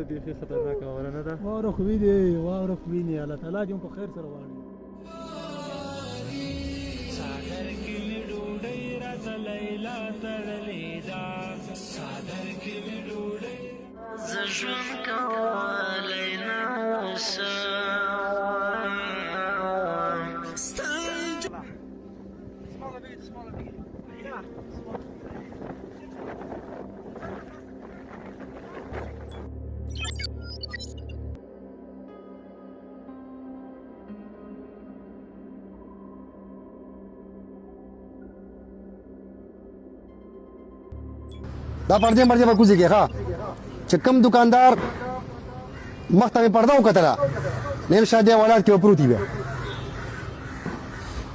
بیخي خطرناکه واوره نه ده واوره خو وینې واوره خو وینې الله تعالی دې په خیر سره واړي صادر کې مې ډوډۍ راته لیلا تړلې ده صادر کې مې ډوډۍ زه ژوند کولی نشم دا پردې مرجه به کوزي کې ښه چې کوم دکاندار مخته مې پرده وکتله نیم شاید دی ولاړ کې به پروت وي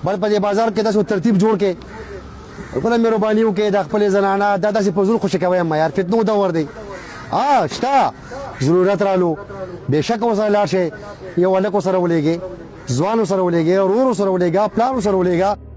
بل په دې بازار کې داسې ترتیب جوړ کې خپله مهرباني وکړې د خپلې زنانه دا داسې په زور خوشي کوی یم یار فتنو دور دی شته ضرورت رالو بېشکه ورسره لاړ شئ یو هلک ورسره ولېږې ځوان ورسره ولېږې ورور ورسره ولېږه پلار ورسره ولېږه